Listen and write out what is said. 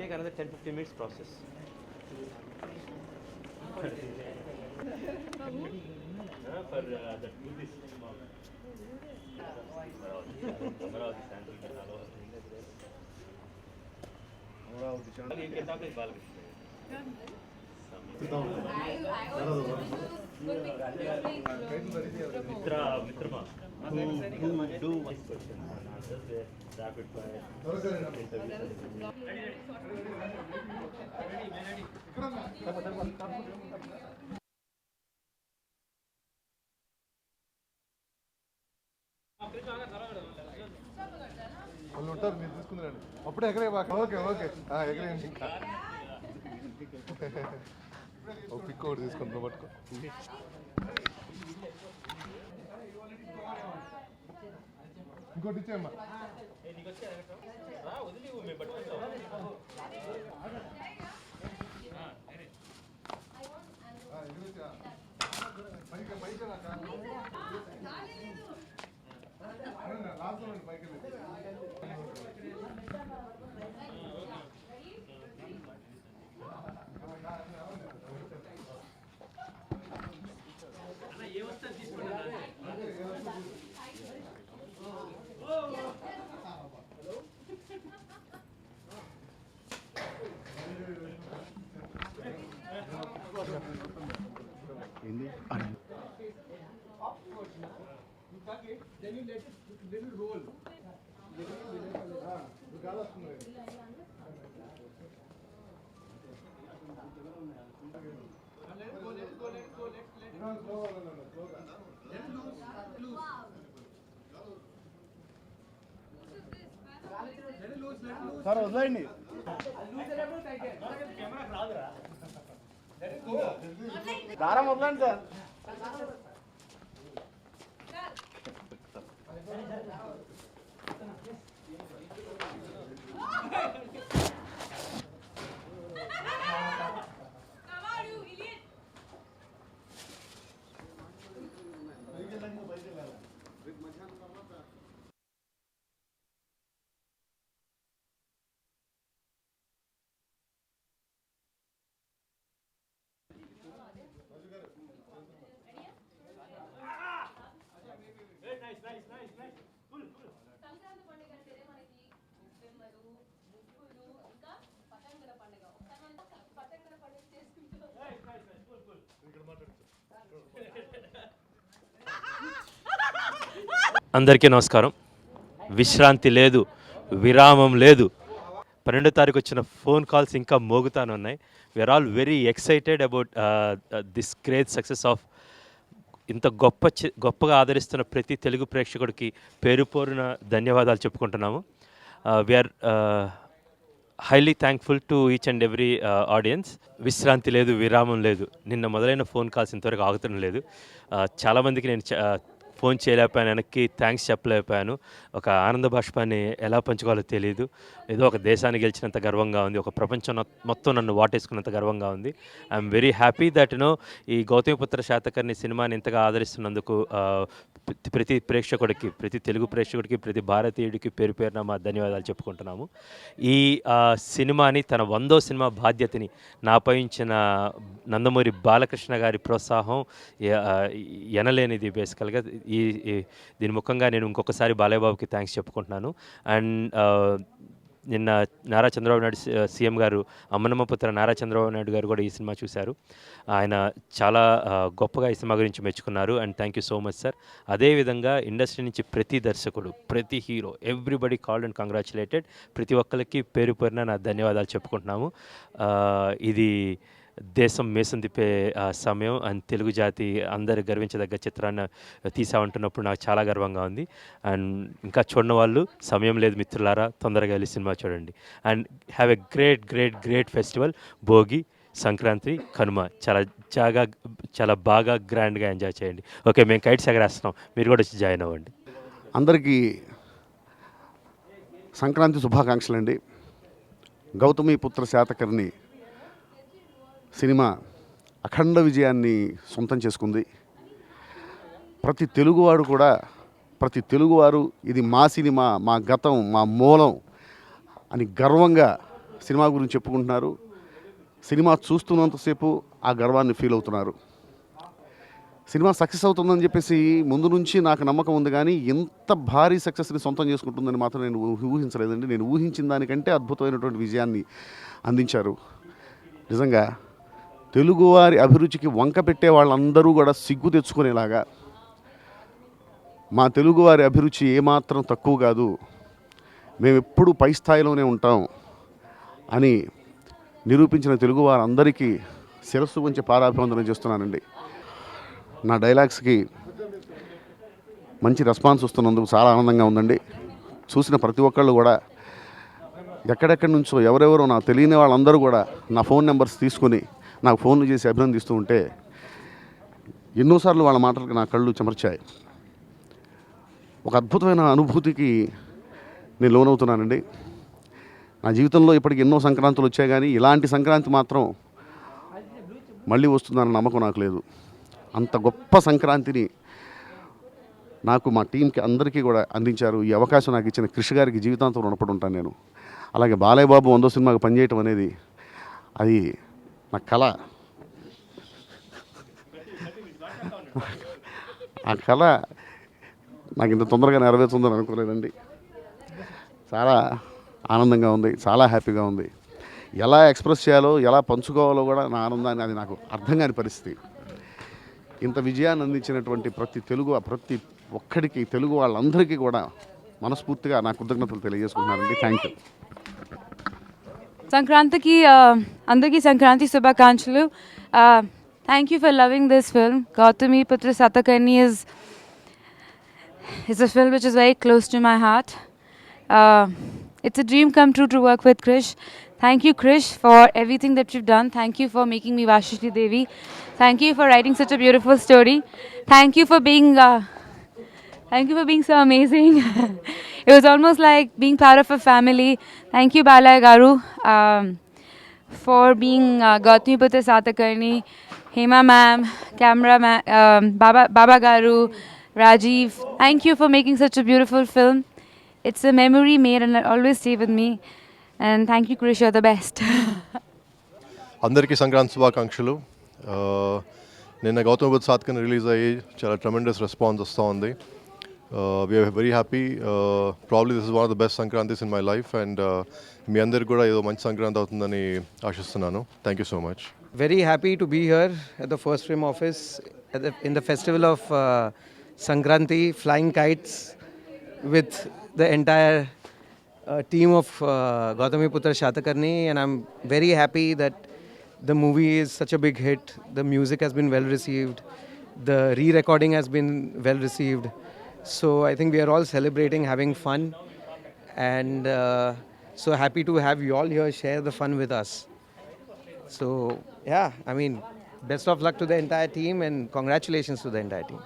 take another 10-15 minutes process. For the this Mitrama, who do these questions and answers their rapid fire వాళ్ళు ఉంటారు మీరు తీసుకుందండి అప్పుడే ఎగరే okay okay ఎగరేయండి ఇంకా ఓ pick ఒకటి తీసుకుంటాం పట్టుకో ఇంకోటి ఇచ్చేయమ్మా Then you let it roll. Sir, వదిలేయండి దారం వదలండి సార్ అందరికీ నమస్కారం. విశ్రాంతి లేదు, విరామం లేదు. 12వ తారీఖు వచ్చిన ఫోన్ కాల్స్ ఇంకా మోగుతానే ఉన్నాయి. We're all very excited about this great success of ఇంత గొప్పగా ఆదరిస్తున్న ప్రతి తెలుగు ప్రేక్షకుడికి పేరు పోరున ధన్యవాదాలు చెప్పుకుంటున్నాము. We're highly thankful to each and every audience. విశ్రాంతి లేదు, విరామం లేదు. నిన్న మొదలైన ఫోన్ కాల్స్ ఇంతవరకు ఆగుతడం లేదు. చాలామందికి నేను ఫోన్ చేయలేకపోయాను, వెనక్కి థ్యాంక్స్ చెప్పలేకపోయాను. ఒక ఆనంద బాష్పాన్ని ఎలా పంచుకోవాలో తెలియదు. ఏదో ఒక దేశాన్ని గెలిచినంత గర్వంగా ఉంది, ఒక ప్రపంచం మొత్తం నన్ను వాటేసుకున్నంత గర్వంగా ఉంది. ఐఎమ్ వెరీ హ్యాపీ దట్ ఈ గౌతమిపుత్ర శాతకర్ణి సినిమాని ఇంతగా ఆదరిస్తున్నందుకు ప్రతి ప్రేక్షకుడికి, ప్రతి తెలుగు ప్రేక్షకుడికి, ప్రతి భారతీయుడికి పేరు పేరున మా ధన్యవాదాలు చెప్పుకుంటున్నాము. ఈ సినిమాని తన 100వ సినిమా బాధ్యతని నాపై ఉంచిన నందమూరి బాలకృష్ణ గారి ప్రోత్సాహం ఎనలేనిది. బేసికల్గా దీని ముఖంగా నేను ఇంకొకసారి బాలయ్య బాబుకి థ్యాంక్స్ చెప్పుకుంటున్నాను. అండ్ నిన్న నారా చంద్రబాబు నాయుడు సీఎం గారు, అమ్మనమ్మపుత్ర నారా చంద్రబాబు నాయుడు గారు కూడా ఈ సినిమా చూశారు. ఆయన చాలా గొప్పగా ఈ సినిమా గురించి మెచ్చుకున్నారు. And thank you so much sir. అదేవిధంగా ఇండస్ట్రీ నుంచి ప్రతి దర్శకుడు, ప్రతి hero, everybody called and congratulated. ప్రతి ఒక్కరికి పేరు పేరున నా ధన్యవాదాలు చెప్పుకుంటున్నాము. ఇది దేశం మేసం తిప్పే సమయం. అండ్ తెలుగు జాతి అందరు గర్వించదగ్గ చిత్రాన్ని తీసామంటున్నప్పుడు నాకు చాలా గర్వంగా ఉంది. అండ్ ఇంకా చూడని వాళ్ళు సమయం లేదు మిత్రులారా, తొందరగా వెళ్ళి సినిమా చూడండి. And have a great great great festival. Bhogi, Sankranti, Kanuma చాలా బాగా గ్రాండ్గా ఎంజాయ్ చేయండి. ఓకే, మేము కైట్స్ ఎగరేస్తున్నాం, మీరు కూడా వచ్చి జాయిన్ అవ్వండి. అందరికీ సంక్రాంతి శుభాకాంక్షలు అండి. గౌతమిపుత్ర శాతకర్ణి సినిమా అఖండ విజయాన్ని సొంతం చేసుకుంది. ప్రతి తెలుగువారు ఇది మా సినిమా, మా గతం, మా మూలం అని గర్వంగా సినిమా గురించి చెప్పుకుంటున్నారు. సినిమా చూస్తున్నంతసేపు ఆ గర్వాన్ని ఫీల్ అవుతున్నారు. సినిమా సక్సెస్ అవుతుందని చెప్పేసి ముందు నుంచి నాకు నమ్మకం ఉంది, కానీ ఇంత భారీ సక్సెస్ని సొంతం చేసుకుంటుందని మాత్రం నేను ఊహించలేదండి. నేను ఊహించిన దానికంటే అద్భుతమైనటువంటి విజయాన్ని అందించారు. నిజంగా తెలుగువారి అభిరుచికి వంక పెట్టే వాళ్ళందరూ కూడా సిగ్గు తెచ్చుకునేలాగా, మా తెలుగువారి అభిరుచి ఏమాత్రం తక్కువ కాదు, మేము ఎప్పుడూ పై స్థాయిలోనే ఉంటాం అని నిరూపించిన తెలుగువారందరికీ శిరస్సు వంచి పాదాభివందనం చేస్తున్నానండి. నా డైలాగ్స్కి మంచి రెస్పాన్స్ వస్తున్నందుకు చాలా ఆనందంగా ఉందండి. చూసిన ప్రతి ఒక్కళ్ళు కూడా ఎక్కడెక్కడి నుంచో ఎవరెవరో నాకు తెలియని వాళ్ళందరూ కూడా నా ఫోన్ నెంబర్స్ తీసుకొని నాకు ఫోన్లు చేసి అభినందిస్తూ ఉంటే ఎన్నోసార్లు వాళ్ళ మాటలకు నా కళ్ళు చెమర్చాయి. ఒక అద్భుతమైన అనుభూతికి నేను లోనవుతున్నానండి. నా జీవితంలో ఇప్పటికి ఎన్నో సంక్రాంతులు వచ్చాయి, కానీ ఇలాంటి సంక్రాంతి మాత్రం మళ్ళీ వస్తుందన్న నమ్మకం నాకు లేదు. అంత గొప్ప సంక్రాంతిని నాకు, మా టీంకి అందరికీ కూడా అందించారు. ఈ అవకాశం నాకు ఇచ్చిన కృషి గారికి జీవితాంతం రుణపడి ఉంటాను నేను. అలాగే బాలయ్య బాబు 100 సినిమాకి పనిచేయటం అనేది అది నా కళ. ఆ కళ నాకు ఇంత తొందరగా నెరవేరుతుందని అనుకోలేదండి. చాలా ఆనందంగా ఉంది, చాలా హ్యాపీగా ఉంది. ఎలా ఎక్స్ప్రెస్ చేయాలో, ఎలా పంచుకోవాలో కూడా నా ఆనందాన్ని అది నాకు అర్థం కాని పరిస్థితి. ఇంత విజయాన్ని అందించినటువంటి ప్రతి ఒక్కడికి, తెలుగు వాళ్ళందరికీ కూడా మనస్ఫూర్తిగా నా కృతజ్ఞతలు తెలియజేసుకుంటున్నానండి. Thank you. సంక్రాంతికి అందరికీ సంక్రాంతి శుభాకాంక్షలు. Thank you for loving this film. Gautami పుత్ర Satakarni is a film which is very close to my heart. It's a dream come true to work with Krish. Thank you, Krish, for everything that you've done. Thank you for making me Vashishri Devi. Thank you for writing such a beautiful story. Thank you for being so amazing. It was almost like being part of a family. Thank you, Balaya Garu, for being Gautami Putra Satakarni, Hema ma'am, camera man, Baba Garu, Rajiv. Thank you for making such a beautiful film. It's a memory made and it'll always stay with me. And thank you, Krish, you're the best. అందరికీ సంక్రాంతి శుభాకాంక్షలు. నిన్న Gautam Buddha Satakarni release అయ్యి చాలా tremendous response వస్తూ ఉంది. We're very happy. Probably this is one of the best Sankranthis in my life, and మీ అందరికి కూడా ఏదో మంచి సంక్రాంతి అవుతుందని ఆశిస్తున్నాను. Thank you so much. Very happy to be here at the First Frame office in the festival of Sankranti, flying kites with the entire team of Gautami Putra Shatakarni, and I'm very happy that the movie is such a big hit. The music has been well received. The re-recording has been well received. So I think we are all celebrating, having fun, and so happy to have you all here share the fun with us. So yeah, I mean, best of luck to the entire team and congratulations to the entire team.